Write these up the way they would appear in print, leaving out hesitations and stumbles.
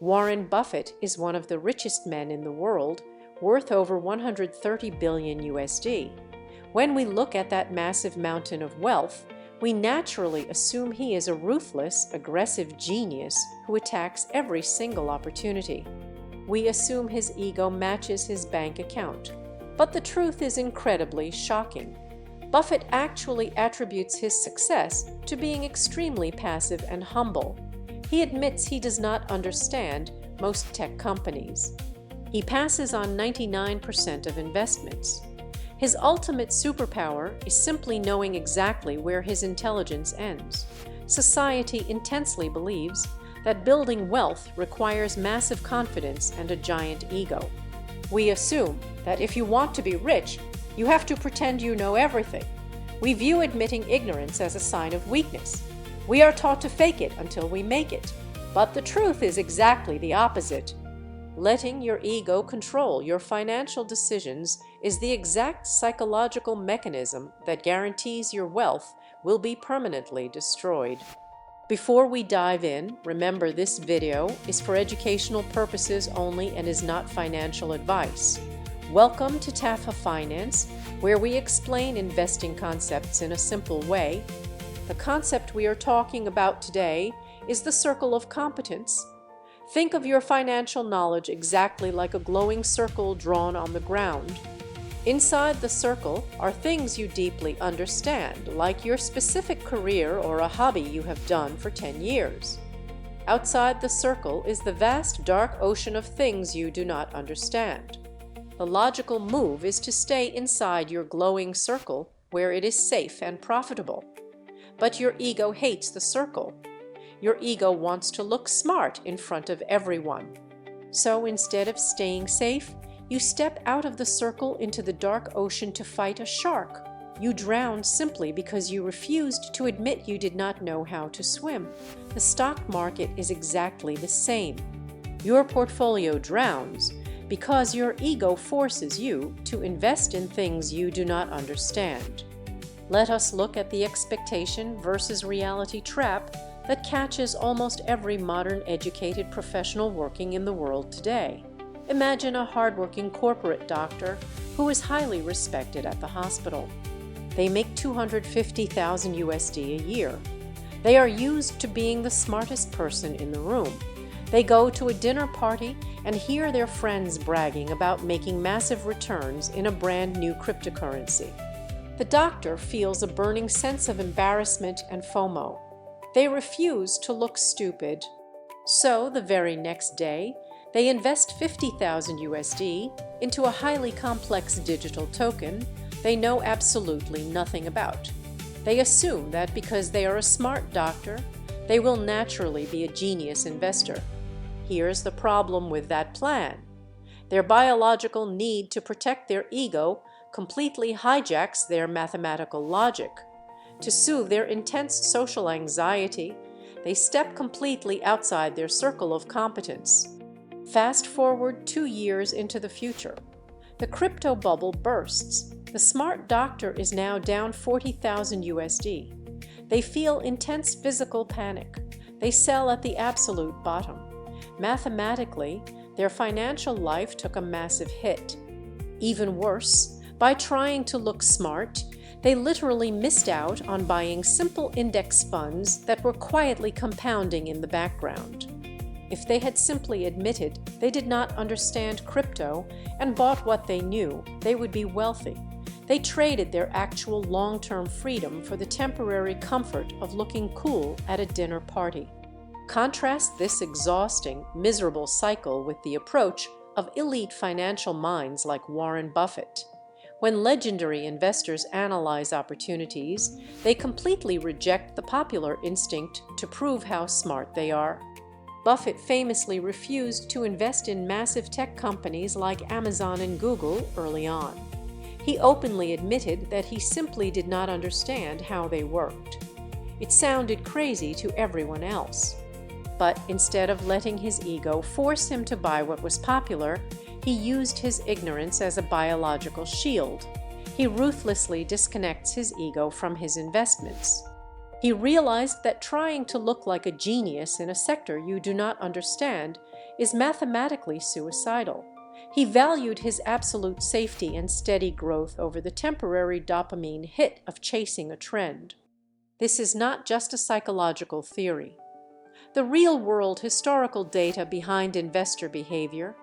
Warren Buffett is one of the richest men in the world, worth over 130 billion USD. When we look at that massive mountain of wealth, we naturally assume he is a ruthless, aggressive genius who attacks every single opportunity. We assume his ego matches his bank account. But the truth is incredibly shocking. Buffett actually attributes his success to being extremely passive and humble. He admits he does not understand most tech companies. He passes on 99% of investments. His ultimate superpower is simply knowing exactly where his intelligence ends. Society intensely believes that building wealth requires massive confidence and a giant ego. We assume that if you want to be rich, you have to pretend you know everything. We view admitting ignorance as a sign of weakness. We are taught to fake it until we make it. But the truth is exactly the opposite. Letting your ego control your financial decisions is the exact psychological mechanism that guarantees your wealth will be permanently destroyed. Before we dive in, remember this video is for educational purposes only and is not financial advice. Welcome to TAFA Finance, where we explain investing concepts in a simple way. The concept we are talking about today is the circle of competence. Think of your financial knowledge exactly like a glowing circle drawn on the ground. Inside the circle are things you deeply understand, like your specific career or a hobby you have done for 10 years. Outside the circle is the vast dark ocean of things you do not understand. The logical move is to stay inside your glowing circle where it is safe and profitable. But your ego hates the circle. Your ego wants to look smart in front of everyone. So instead of staying safe, you step out of the circle into the dark ocean to fight a shark. You drown simply because you refused to admit you did not know how to swim. The stock market is exactly the same. Your portfolio drowns because your ego forces you to invest in things you do not understand. Let us look at the expectation versus reality trap that catches almost every modern educated professional working in the world today. Imagine a hardworking corporate doctor who is highly respected at the hospital. They make 250,000 USD a year. They are used to being the smartest person in the room. They go to a dinner party and hear their friends bragging about making massive returns in a brand new cryptocurrency. The doctor feels a burning sense of embarrassment and FOMO. They refuse to look stupid. So the very next day, they invest 50,000 USD into a highly complex digital token they know absolutely nothing about. They assume that because they are a smart doctor, they will naturally be a genius investor. Here's the problem with that plan. Their biological need to protect their ego completely hijacks their mathematical logic. To soothe their intense social anxiety, they step completely outside their circle of competence. Fast forward 2 years into the future. The crypto bubble bursts. The smart doctor is now down 40,000 USD. They feel intense physical panic. They sell at the absolute bottom. Mathematically, their financial life took a massive hit. Even worse, by trying to look smart, they literally missed out on buying simple index funds that were quietly compounding in the background. If they had simply admitted they did not understand crypto and bought what they knew, they would be wealthy. They traded their actual long-term freedom for the temporary comfort of looking cool at a dinner party. Contrast this exhausting, miserable cycle with the approach of elite financial minds like Warren Buffett. When legendary investors analyze opportunities, they completely reject the popular instinct to prove how smart they are. Buffett famously refused to invest in massive tech companies like Amazon and Google early on. He openly admitted that he simply did not understand how they worked. It sounded crazy to everyone else. But instead of letting his ego force him to buy what was popular, he used his ignorance as a biological shield. He ruthlessly disconnects his ego from his investments. He realized that trying to look like a genius in a sector you do not understand is mathematically suicidal. He valued his absolute safety and steady growth over the temporary dopamine hit of chasing a trend. This is not just a psychological theory. The real-world historical data behind investor behavior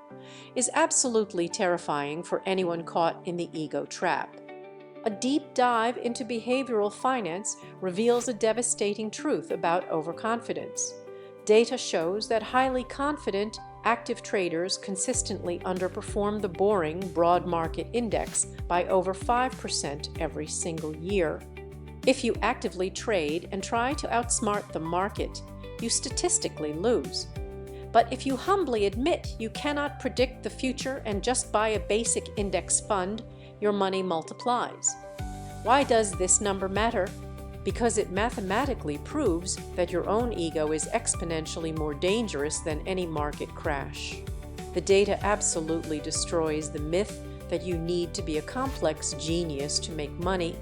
is absolutely terrifying for anyone caught in the ego trap. A deep dive into behavioral finance reveals a devastating truth about overconfidence. Data shows that highly confident, active traders consistently underperform the boring broad market index by over 5% every single year. If you actively trade and try to outsmart the market, you statistically lose. But if you humbly admit you cannot predict the future and just buy a basic index fund, your money multiplies. Why does this number matter? Because it mathematically proves that your own ego is exponentially more dangerous than any market crash. The data absolutely destroys the myth that you need to be a complex genius to make money.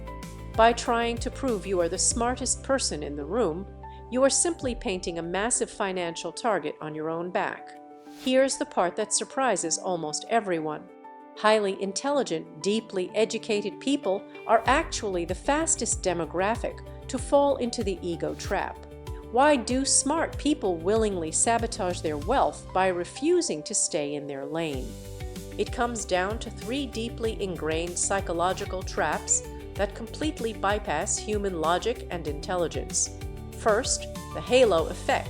By trying to prove you are the smartest person in the room, you are simply painting a massive financial target on your own back. Here's the part that surprises almost everyone. Highly intelligent, deeply educated people are actually the fastest demographic to fall into the ego trap. Why do smart people willingly sabotage their wealth by refusing to stay in their lane? It comes down to three deeply ingrained psychological traps that completely bypass human logic and intelligence. First, the halo effect.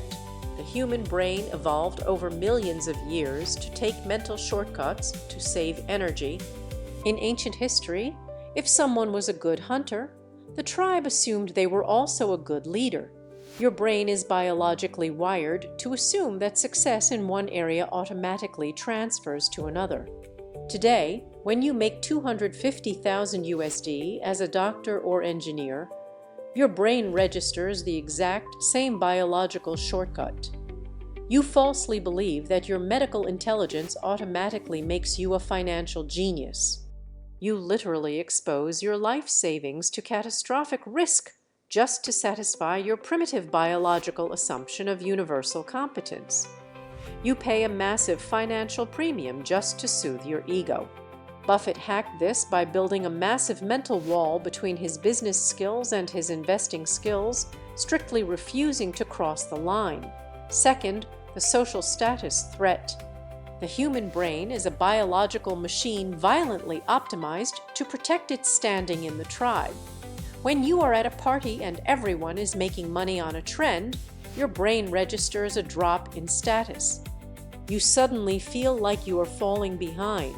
The human brain evolved over millions of years to take mental shortcuts to save energy. In ancient history, if someone was a good hunter, the tribe assumed they were also a good leader. Your brain is biologically wired to assume that success in one area automatically transfers to another. Today, when you make $250,000 USD as a doctor or engineer, your brain registers the exact same biological shortcut. You falsely believe that your medical intelligence automatically makes you a financial genius. You literally expose your life savings to catastrophic risk just to satisfy your primitive biological assumption of universal competence. You pay a massive financial premium just to soothe your ego. Buffett hacked this by building a massive mental wall between his business skills and his investing skills, strictly refusing to cross the line. Second, the social status threat. The human brain is a biological machine violently optimized to protect its standing in the tribe. When you are at a party and everyone is making money on a trend, your brain registers a drop in status. You suddenly feel like you are falling behind.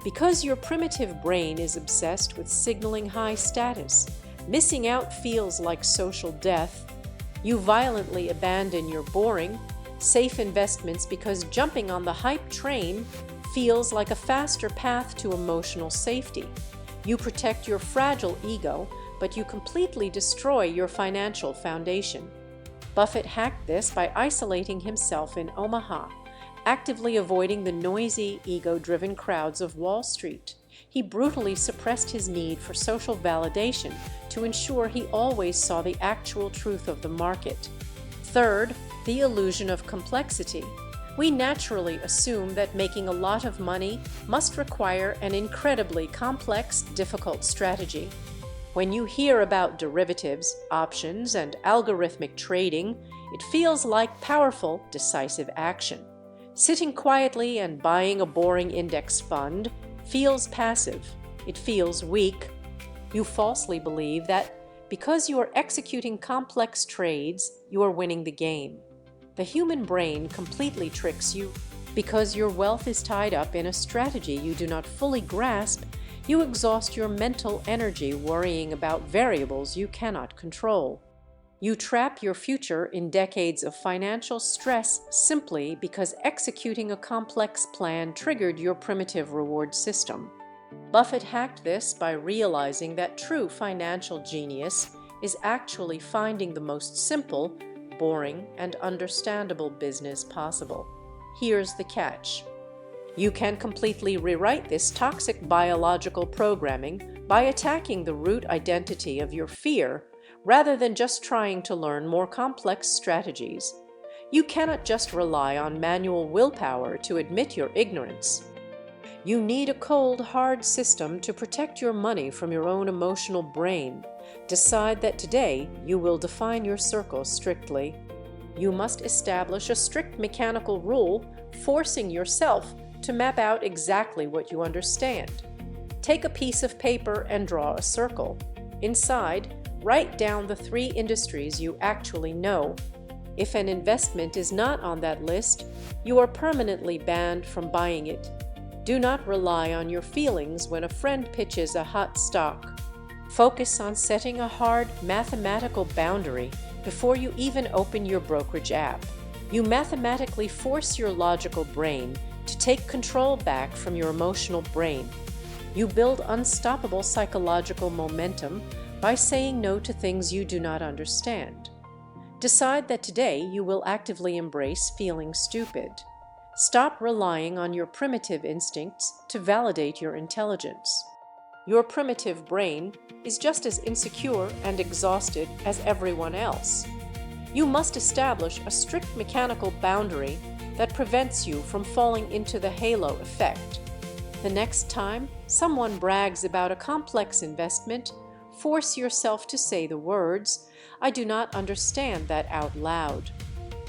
Because your primitive brain is obsessed with signaling high status, missing out feels like social death. You violently abandon your boring, safe investments because jumping on the hype train feels like a faster path to emotional safety. You protect your fragile ego, but you completely destroy your financial foundation. Buffett hacked this by isolating himself in Omaha, actively avoiding the noisy, ego-driven crowds of Wall Street. He brutally suppressed his need for social validation to ensure he always saw the actual truth of the market. Third, the illusion of complexity. We naturally assume that making a lot of money must require an incredibly complex, difficult strategy. When you hear about derivatives, options, and algorithmic trading, it feels like powerful, decisive action. Sitting quietly and buying a boring index fund feels passive. It feels weak. You falsely believe that because you are executing complex trades, you are winning the game. The human brain completely tricks you. Because your wealth is tied up in a strategy you do not fully grasp, you exhaust your mental energy worrying about variables you cannot control. You trap your future in decades of financial stress simply because executing a complex plan triggered your primitive reward system. Buffett hacked this by realizing that true financial genius is actually finding the most simple, boring, and understandable business possible. Here's the catch. You can completely rewrite this toxic biological programming by attacking the root identity of your fear rather than just trying to learn more complex strategies. You cannot just rely on manual willpower to admit your ignorance. You need a cold, hard system to protect your money from your own emotional brain. Decide that today you will define your circle strictly. You must establish a strict mechanical rule, forcing yourself to map out exactly what you understand. Take a piece of paper and draw a circle. Inside, write down the 3 industries you actually know. If an investment is not on that list, you are permanently banned from buying it. Do not rely on your feelings when a friend pitches a hot stock. Focus on setting a hard mathematical boundary before you even open your brokerage app. You mathematically force your logical brain to take control back from your emotional brain. You build unstoppable psychological momentum by saying no to things you do not understand. Decide that today you will actively embrace feeling stupid. Stop relying on your primitive instincts to validate your intelligence. Your primitive brain is just as insecure and exhausted as everyone else. You must establish a strict mechanical boundary that prevents you from falling into the halo effect. The next time someone brags about a complex investment, force yourself to say the words, "I do not understand that" out loud.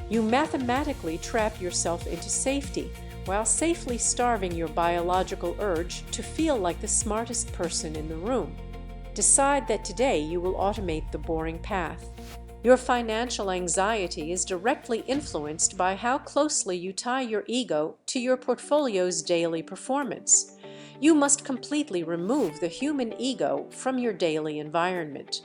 You mathematically trap yourself into safety while safely starving your biological urge to feel like the smartest person in the room. Decide that today you will automate the boring path. Your financial anxiety is directly influenced by how closely you tie your ego to your portfolio's daily performance. You must completely remove the human ego from your daily environment.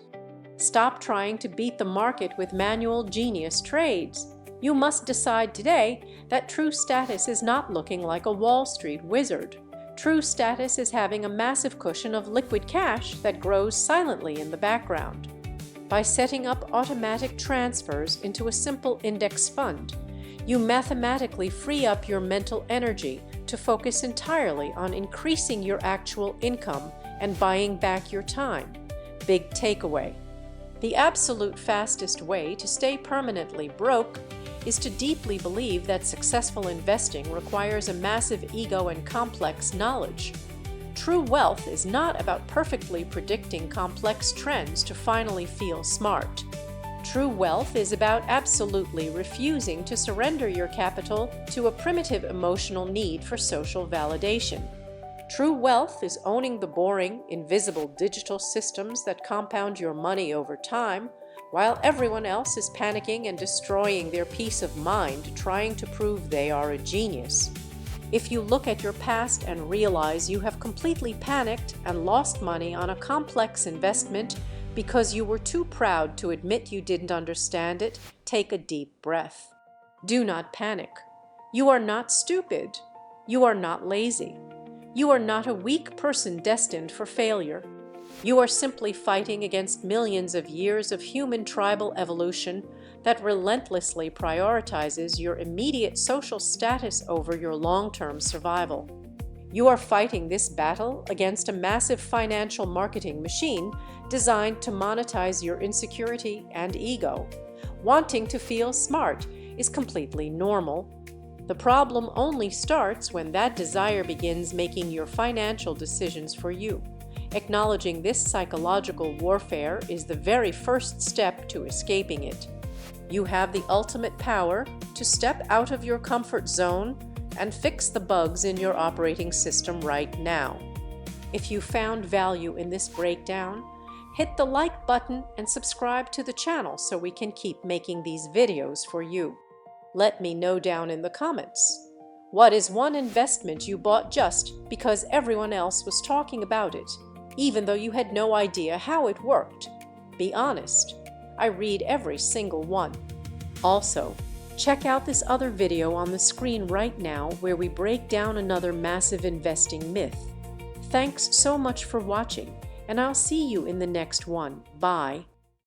Stop trying to beat the market with manual genius trades. You must decide today that true status is not looking like a Wall Street wizard. True status is having a massive cushion of liquid cash that grows silently in the background. By setting up automatic transfers into a simple index fund, you mathematically free up your mental energy to focus entirely on increasing your actual income and buying back your time. Big takeaway. The absolute fastest way to stay permanently broke is to deeply believe that successful investing requires a massive ego and complex knowledge. True wealth is not about perfectly predicting complex trends to finally feel smart. True wealth is about absolutely refusing to surrender your capital to a primitive emotional need for social validation. True wealth is owning the boring, invisible digital systems that compound your money over time, while everyone else is panicking and destroying their peace of mind trying to prove they are a genius. If you look at your past and realize you have completely panicked and lost money on a complex investment because you were too proud to admit you didn't understand it, take a deep breath. Do not panic. You are not stupid. You are not lazy. You are not a weak person destined for failure. You are simply fighting against millions of years of human tribal evolution that relentlessly prioritizes your immediate social status over your long-term survival. You are fighting this battle against a massive financial marketing machine designed to monetize your insecurity and ego. Wanting to feel smart is completely normal. The problem only starts when that desire begins making your financial decisions for you. Acknowledging this psychological warfare is the very first step to escaping it. You have the ultimate power to step out of your comfort zone and fix the bugs in your operating system right now. If you found value in this breakdown, hit the like button and subscribe to the channel so we can keep making these videos for you. Let me know down in the comments. What is one investment you bought just because everyone else was talking about it, even though you had no idea how it worked? Be honest. I read every single one. Also, check out this other video on the screen right now where we break down another massive investing myth. Thanks so much for watching, and I'll see you in the next one. Bye.